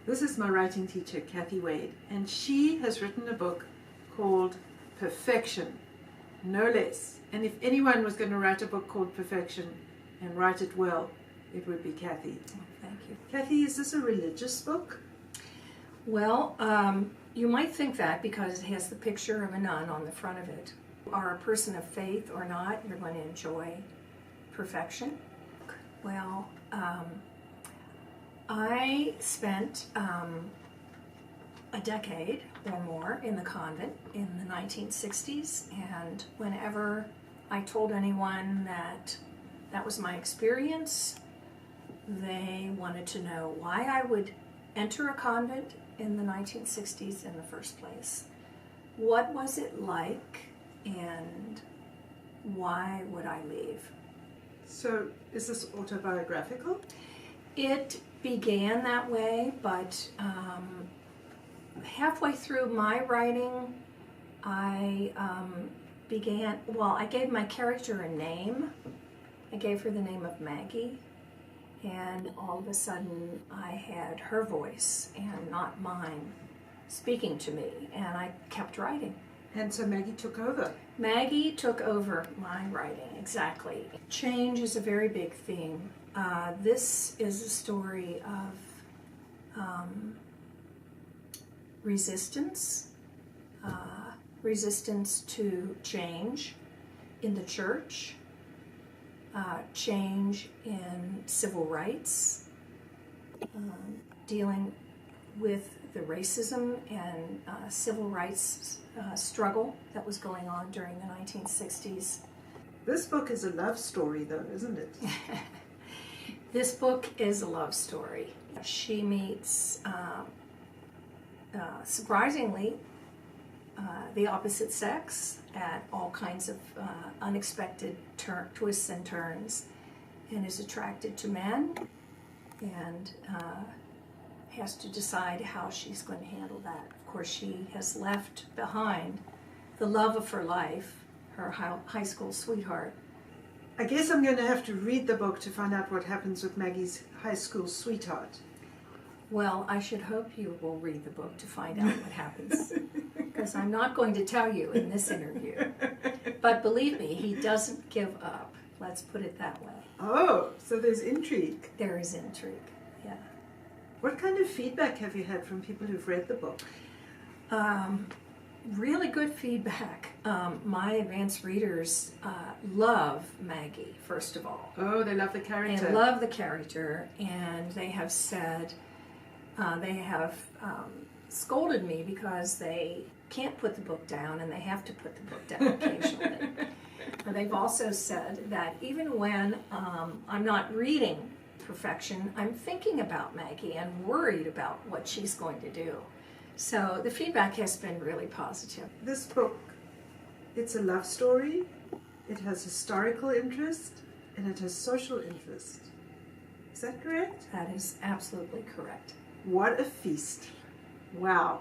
This is my writing teacher, Kathy Wade, and she has written a book called Perfection, no less. And if anyone was going to write a book called Perfection and write it well, it would be Kathy. Oh, thank you. Kathy, is this a religious book? Well, you might think that because it has the picture of a nun on the front of it. Are a person of faith or not, you're going to enjoy perfection. Well, I spent a decade or more in the convent in the 1960s, and whenever I told anyone that that was my experience, they wanted to know why I would enter a convent in the 1960s in the first place. What was it like, and why would I leave? So, is this autobiographical? It began that way, but halfway through my writing, I gave my character a name. I gave her the name of Maggie, and all of a sudden I had her voice and not mine speaking to me, and I kept writing. And so Maggie took over. Maggie took over my writing, exactly. Change is a very big theme. This is a story of resistance, resistance to change in the church, change in civil rights, dealing with the racism and civil rights struggle that was going on during the 1960s. This book is a love story, though, isn't it? This book is a love story. She meets, surprisingly, the opposite sex at all kinds of unexpected twists and turns, and is attracted to men, and has to decide how she's going to handle that. Of course, she has left behind the love of her life, her high school sweetheart. I guess I'm going to have to read the book to find out what happens with Maggie's high school sweetheart. Well, I should hope you will read the book to find out what happens, because I'm not going to tell you in this interview. But believe me, he doesn't give up. Let's put it that way. Oh, so there's intrigue. There is intrigue, yeah. What kind of feedback have you had from people who've read the book? Really good feedback. My advanced readers love Maggie, first of all. Oh, they love the character. They love the character, and they have said, they have scolded me because they can't put the book down, and they have to put the book down occasionally. And they've also said that even when I'm not reading Perfection, I'm thinking about Maggie and worried about what she's going to do. So the feedback has been really positive. This book, it's a love story, it has historical interest, and it has social interest. Is that correct? That is absolutely correct. What a feast. Wow.